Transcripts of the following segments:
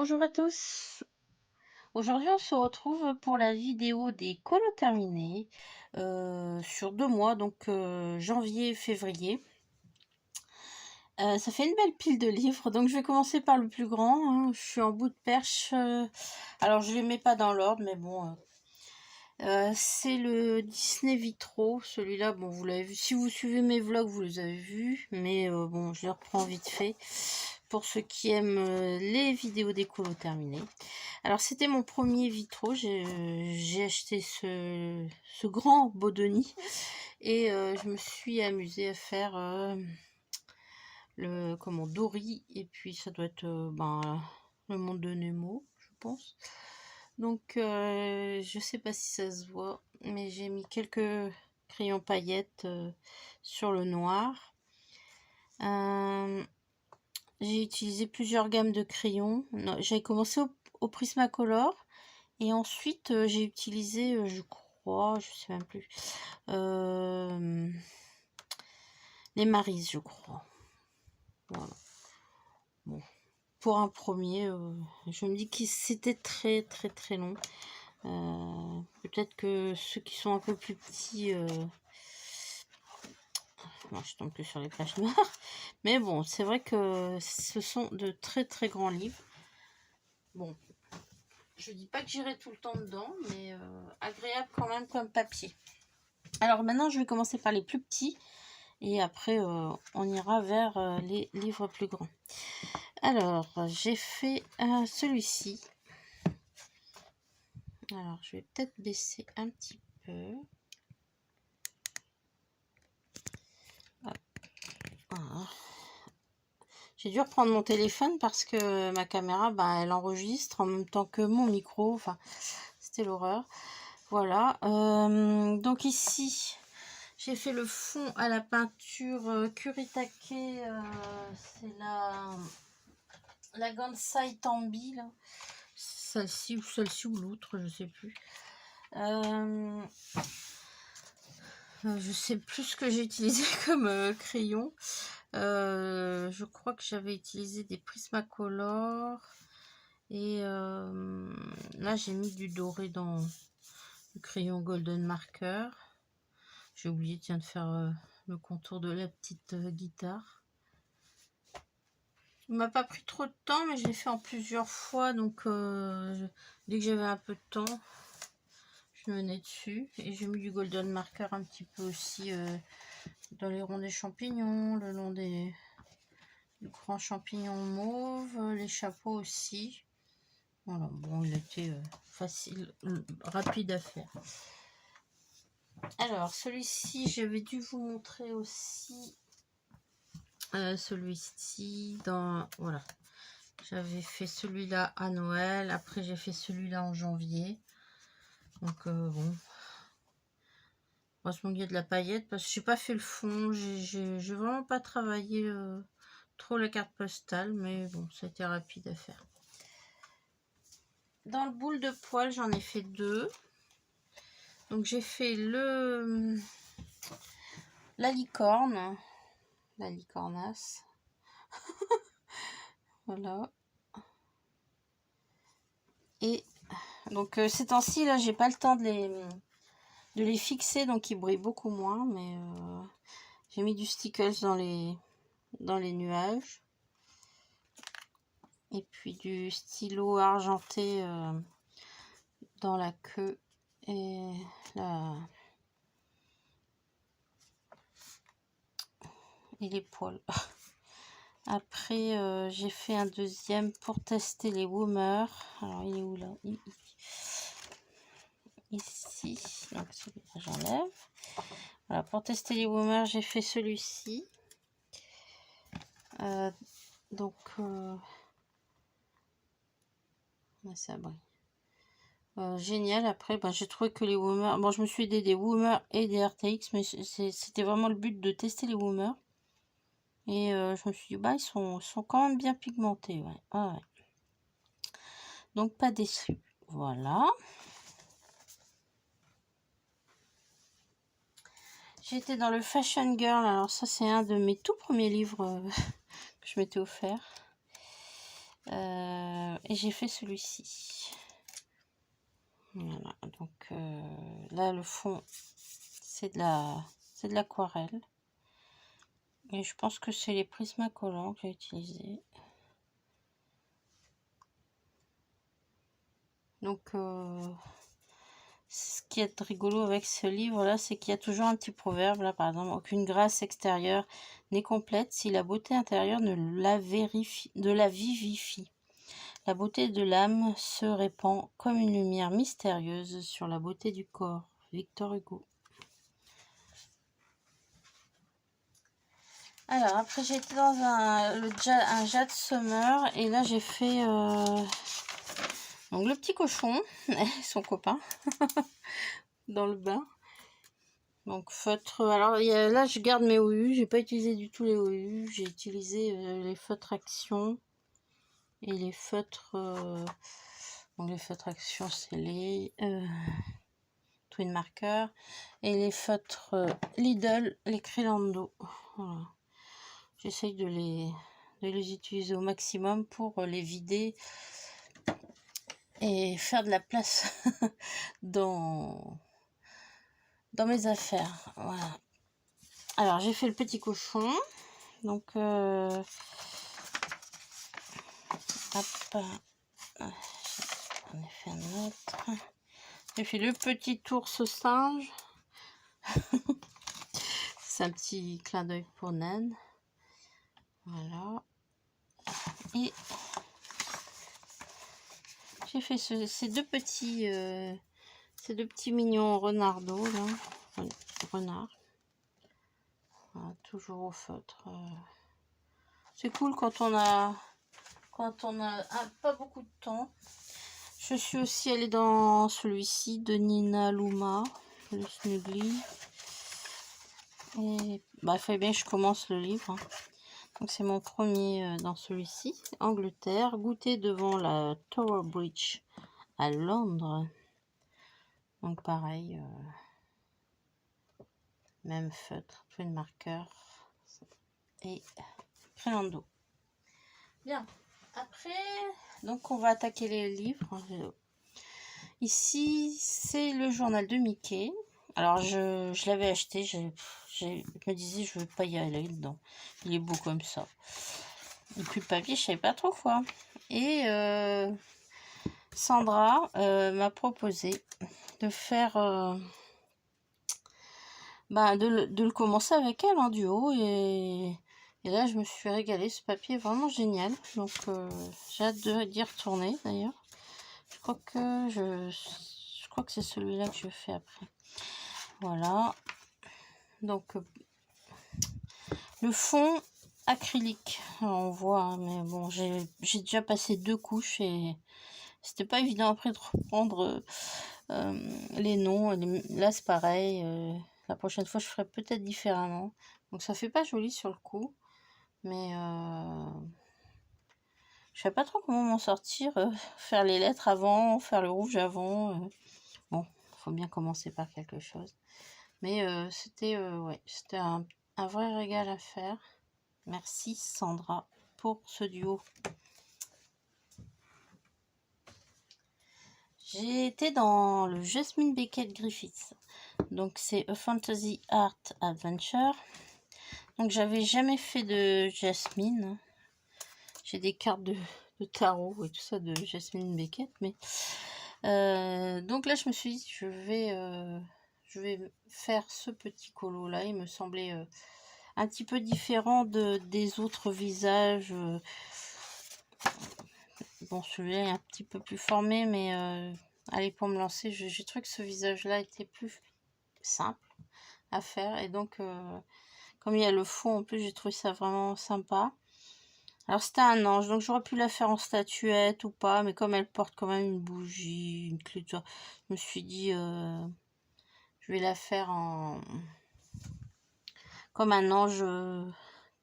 Bonjour à tous. Aujourd'hui, on se retrouve pour la vidéo des colos terminés sur 2 mois, donc janvier et février. Ça fait une belle pile de livres, donc je vais commencer par le plus grand, hein. Je suis en bout de perche. Alors, je ne les mets pas dans l'ordre, mais bon. C'est le Disney Vitro. Celui-là, bon, vous l'avez vu. Si vous suivez mes vlogs, vous les avez vus. Mais bon, je les reprends vite fait. Pour ceux qui aiment les vidéos d'écolo terminées. Alors, c'était mon premier Vitro. J'ai acheté ce grand beau de nid. Et je me suis amusée à faire le Dory. Et puis, ça doit être le monde de Nemo, je pense. Donc, je sais pas si ça se voit, mais j'ai mis quelques crayons paillettes sur le noir. J'ai utilisé plusieurs gammes de crayons. J'ai commencé au Prismacolor et ensuite j'ai utilisé, je crois, je sais même plus, les Maris, je crois. Voilà. Bon. Pour un premier, je me dis que c'était très très très long. Peut-être que ceux qui sont un peu plus petits, non, je tombe que sur les pages noires, mais bon, c'est vrai que ce sont de très très grands livres. Bon, je dis pas que j'irai tout le temps dedans, mais agréable quand même comme papier. Alors maintenant, je vais commencer par les plus petits et après on ira vers les livres plus grands. Alors, j'ai fait celui-ci. Alors, je vais peut-être baisser un petit peu. Voilà. J'ai dû reprendre mon téléphone parce que ma caméra, elle enregistre en même temps que mon micro. Enfin, c'était l'horreur. Voilà. Donc ici, j'ai fait le fond à la peinture Kuritake. C'est la Gansai Tambi, là. Celle-ci ou l'autre, je sais plus. Je sais plus ce que j'ai utilisé comme crayon. Je crois que j'avais utilisé des Prismacolor. Et là, j'ai mis du doré dans le crayon Golden Marker. J'ai oublié, tiens, de faire le contour de la petite guitare. Il m'a pas pris trop de temps, mais je l'ai fait en plusieurs fois. Donc, dès que j'avais un peu de temps, je me venais dessus. Et j'ai mis du Golden Marker un petit peu aussi dans les ronds des champignons, le long du grand champignon mauve, les chapeaux aussi. Voilà, bon, il était facile, rapide à faire. Alors, celui-ci, j'avais dû vous montrer aussi celui-ci dans... Voilà. J'avais fait celui-là à Noël. Après, j'ai fait celui-là en janvier. Donc, bon. Heureusement qu'il y a de la paillette parce que j'ai pas fait le fond. J'ai vraiment pas travaillé trop la carte postale. Mais bon, ça a été rapide à faire. Dans le boule de poil, j'en ai fait 2. Donc, j'ai fait la licorne. La licornasse. Voilà. Et donc ces temps-ci, là, j'ai pas le temps de les fixer, donc ils brillent beaucoup moins. Mais j'ai mis du stickers dans les nuages. Et puis du stylo argenté dans la queue et les poils. Après, j'ai fait un deuxième pour tester les Woomer. Alors, il est où là? Ici. Donc, celui-là, j'enlève. Voilà, pour tester les Woomer, j'ai fait celui-ci. Donc, ça brille. Génial. Après, j'ai trouvé que les Woomer... Bon, je me suis aidé des Woomer et des RTX, mais c'était vraiment le but de tester les Woomer. Et je me suis dit, ils sont quand même bien pigmentés. Ouais. Ah, ouais. Donc, pas déçu. Voilà. J'étais dans le Fashion Girl. Alors, ça, c'est un de mes tout premiers livres que je m'étais offert. Et j'ai fait celui-ci. Voilà, donc là le fond c'est de l'aquarelle. Et je pense que c'est les Prismacolor que j'ai utilisé. Donc ce qui est rigolo avec ce livre là, c'est qu'il y a toujours un petit proverbe là, par exemple, aucune grâce extérieure n'est complète si la beauté intérieure ne la vivifie. La beauté de l'âme se répand comme une lumière mystérieuse sur la beauté du corps. Victor Hugo. Alors après j'ai été dans un Jade Summer et là j'ai fait donc le petit cochon et son copain dans le bain. Donc feutre, alors là je garde mes OU, j'ai pas utilisé du tout les OU, j'ai utilisé les feutres action et les feutres, donc les feutres action c'est les Twin Marker et les feutres Lidl, les Crelando. Voilà. J'essaye de les utiliser au maximum pour les vider et faire de la place dans mes affaires. Voilà. Alors j'ai fait le petit cochon. Donc hop, j'en ai fait un autre. J'ai fait le petit ours singe. C'est un petit clin d'œil pour Nan. Voilà. Et j'ai fait ces deux petits mignons renardos là. Renard. Voilà, toujours au feutre. C'est cool quand on a pas beaucoup de temps. Je suis aussi allée dans celui-ci de Nina Luma, le Snuggly. Et bah, il fallait bien que je commence le livre. Donc c'est mon premier dans celui-ci. Angleterre, goûter devant la Tower Bridge à Londres. Donc pareil, même feutre, twin marker et Crelando. Bien. Après, donc on va attaquer les livres. Ici, c'est le journal de Mickey. Alors, je l'avais acheté. Je me disais, je ne veux pas y aller dedans. Il est beau comme ça. Et puis, le papier, je ne savais pas trop quoi. Et Sandra m'a proposé de faire... de le commencer avec elle en duo. Et là, je me suis régalée. Ce papier est vraiment génial. Donc, j'ai hâte d'y retourner, d'ailleurs. Je crois que c'est celui-là que je fais après. Voilà. Donc le fond acrylique, alors, on voit, hein, mais bon, j'ai déjà passé 2 couches et c'était pas évident après de reprendre les noms. Là c'est pareil. La prochaine fois je ferai peut-être différemment. Donc ça fait pas joli sur le coup, mais je sais pas trop comment m'en sortir. Faire les lettres avant, faire le rouge avant. Bon, faut bien commencer par quelque chose. Mais c'était ouais, c'était un vrai régal à faire. Merci Sandra pour ce duo. J'ai été dans le Jasmine Beckett Griffiths. Donc c'est A Fantasy Art Adventure. Donc j'avais jamais fait de Jasmine. J'ai des cartes de tarot et tout ça de Jasmine Beckett. Mais donc là je me suis dit je vais faire ce petit colo là. Il me semblait un petit peu différent des autres visages. Bon, celui-là est un petit peu plus formé, mais allez, pour me lancer, j'ai trouvé que ce visage-là était plus simple à faire. Et donc, comme il y a le fond, en plus, j'ai trouvé ça vraiment sympa. Alors, c'était un ange, donc j'aurais pu la faire en statuette ou pas, mais comme elle porte quand même une bougie, une clé, tout ça, je me suis dit, je vais la faire comme un ange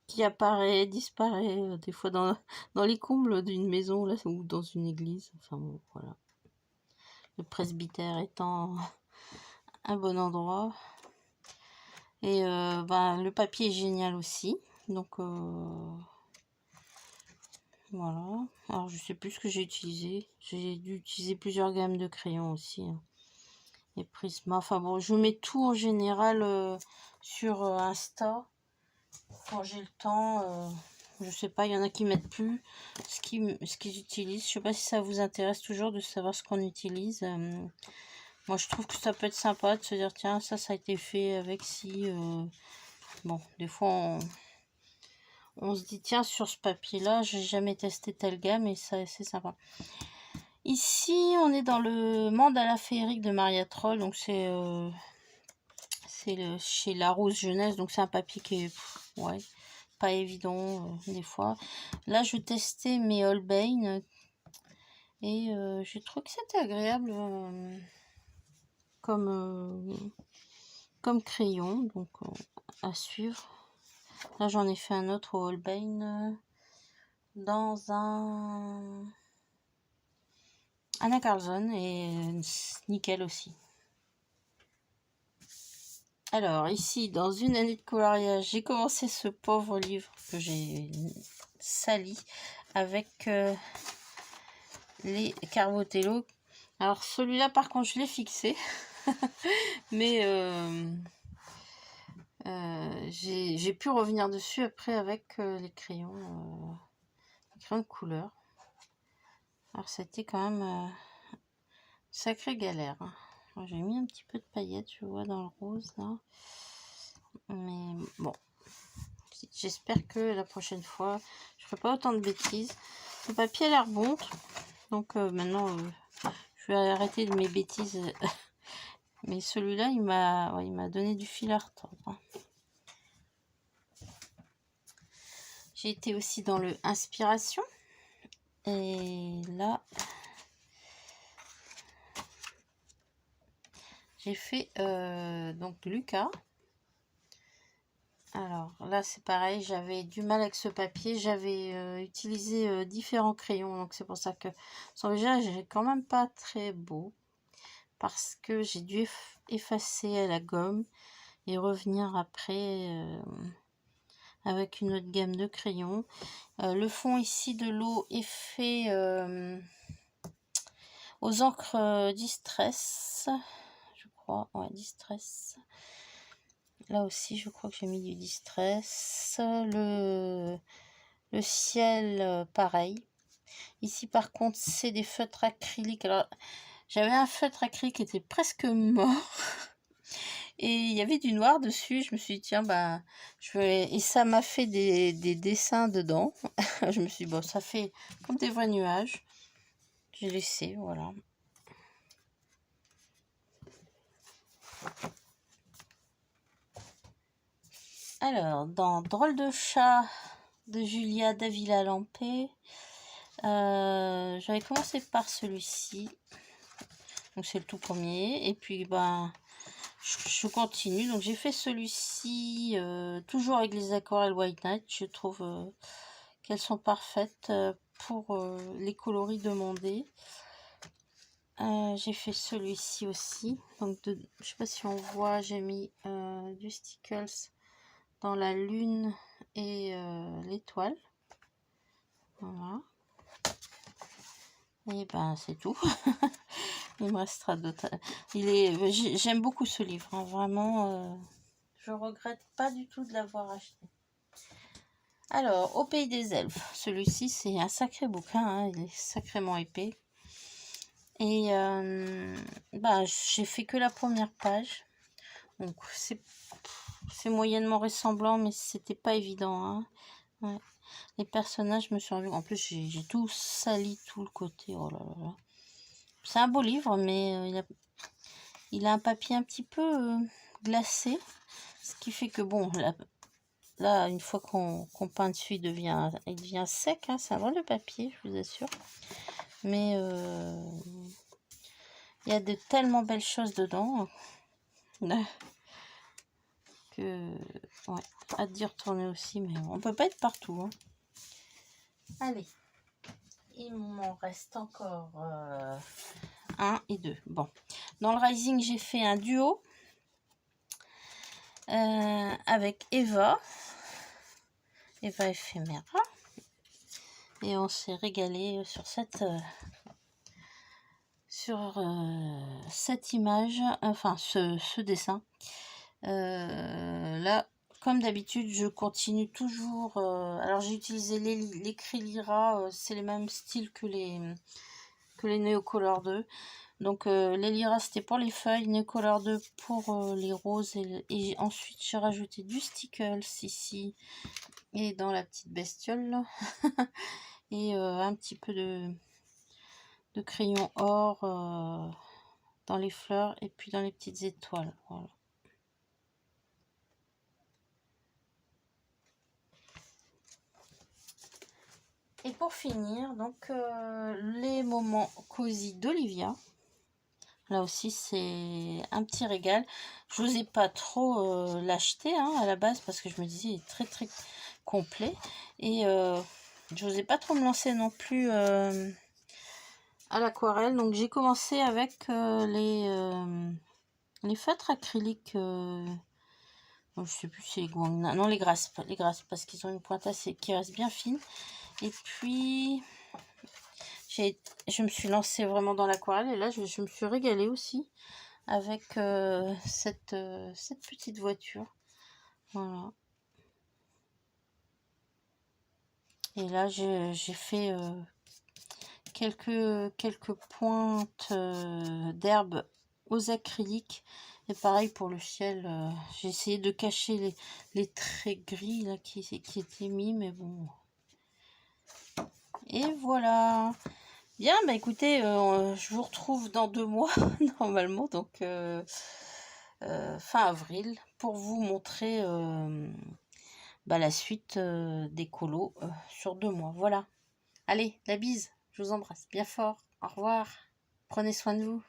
qui apparaît, disparaît, des fois dans les combles d'une maison là, ou dans une église. Enfin bon, voilà. Le presbytère étant un bon endroit. Et le papier est génial aussi. Donc Voilà. Alors, je sais plus ce que j'ai utilisé. J'ai dû utiliser plusieurs gammes de crayons aussi, hein. Et Prisma. Enfin bon, je mets tout en général sur Insta. Quand j'ai le temps, je sais pas, il y en a qui mettent plus ce qu'ils utilisent. Je sais pas si ça vous intéresse toujours de savoir ce qu'on utilise. Moi, je trouve que ça peut être sympa de se dire, tiens, ça a été fait avec si... Bon, des fois, on se dit, tiens, sur ce papier-là, j'ai jamais testé telle gamme et ça, c'est sympa. Ici, on est dans le mandala féerique de Maria Troll. Donc, c'est chez La Rose Jeunesse. Donc, c'est un papier qui est ouais, pas évident des fois. Là, je testais mes Holbein. Et j'ai trouvé que c'était agréable comme crayon. Donc, à suivre. Là, j'en ai fait un autre au Holbein dans un Anna Carlson et nickel aussi. Alors, ici, dans une année de coloriage, j'ai commencé ce pauvre livre que j'ai sali avec les Carbotello. Alors, celui-là, par contre, je l'ai fixé. Mais j'ai pu revenir dessus après avec les crayons de couleur. Alors, c'était quand même sacrée galère. J'ai mis un petit peu de paillettes, je vois, dans le rose, là. Mais bon, j'espère que la prochaine fois, je ferai pas autant de bêtises. Le papier a l'air bon. Donc maintenant, je vais arrêter de mes bêtises. Mais celui-là, il m'a donné du fil à retordre. J'ai été aussi dans le Inspiration. Et là, j'ai fait donc Lucas. Alors là, c'est pareil, j'avais du mal avec ce papier. J'avais utilisé différents crayons. Donc c'est pour ça que son visage est quand même pas très beau. Parce que j'ai dû effacer la gomme et revenir après avec une autre gamme de crayons. Le fond ici de l'eau est fait aux encres Distress, je crois. Ouais, Distress. Là aussi, je crois que j'ai mis du Distress. Le ciel, pareil. Ici, par contre, c'est des feutres acryliques. Alors, j'avais un feutre acrylique qui était presque mort. Et il y avait du noir dessus. Je me suis dit, tiens, bah, et ça m'a fait des dessins dedans. Je me suis dit, bon, ça fait comme des vrais nuages. J'ai laissé, voilà. Alors, dans Drôle de chat de Julia Davila Lampé, j'avais commencé par celui-ci. Donc, c'est le tout premier. Et puis, ben, je continue. Donc, j'ai fait celui-ci, toujours avec les aquarelles White Night. Je trouve qu'elles sont parfaites pour les coloris demandés. J'ai fait celui-ci aussi. Donc, je sais pas si on voit, j'ai mis du Stickles dans la lune et l'étoile. Voilà. Et ben c'est tout. Il me restera d'autres. J'aime beaucoup ce livre, hein. Vraiment. Je regrette pas du tout de l'avoir acheté. Alors, Au pays des elfes. Celui-ci, c'est un sacré bouquin, hein. Il est sacrément épais. Et j'ai fait que la première page. Donc c'est moyennement ressemblant, mais c'était pas évident, hein. Ouais. Les personnages, je me suis rendu. En plus, j'ai tout sali, tout le côté. Oh là là. C'est un beau livre, mais il a un papier un petit peu glacé. Ce qui fait que, bon, là une fois qu'on peint dessus, il devient sec. Hein, c'est un drôle de papier, je vous assure. Mais il y a de tellement belles choses dedans. Que, ouais, hâte d'y retourner aussi. Mais on peut pas être partout. Hein. Allez. Il m'en reste encore 1 et 2. Bon. Dans le Rising, j'ai fait un duo avec Eva. Eva Ephémera. Et on s'est régalé sur cette image, enfin ce dessin. Là, comme d'habitude, je continue toujours. Alors j'ai utilisé l'écrit Lyra, c'est les mêmes styles que les Neocolor 2. Donc les Lyra c'était pour les feuilles, Neocolor 2 pour les roses, et ensuite j'ai rajouté du Stickles ici et dans la petite bestiole là. Et un petit peu de crayon or dans les fleurs et puis dans les petites étoiles. Voilà. Et pour finir, donc les moments cosy d'Olivia. Là aussi, c'est un petit régal. Je n'osais pas trop l'acheter à la base parce que je me disais, il est très très complet. Et je n'osais pas trop me lancer non plus à l'aquarelle. Donc j'ai commencé avec les feutres acryliques. Je sais plus si c'est les Guangna. Non, les grasses parce qu'ils ont une pointe assez qui reste bien fine. Et puis je me suis lancée vraiment dans l'aquarelle et là je me suis régalée aussi avec cette petite voiture. Voilà. Et là j'ai fait quelques pointes d'herbe aux acryliques. Et pareil pour le ciel, j'ai essayé de cacher les traits gris là qui étaient mis, mais bon. Et voilà. Bien, bah écoutez, je vous retrouve dans 2 mois normalement, donc fin avril, pour vous montrer la suite des colos sur 2 mois. Voilà. Allez, la bise, je vous embrasse bien fort. Au revoir. Prenez soin de vous.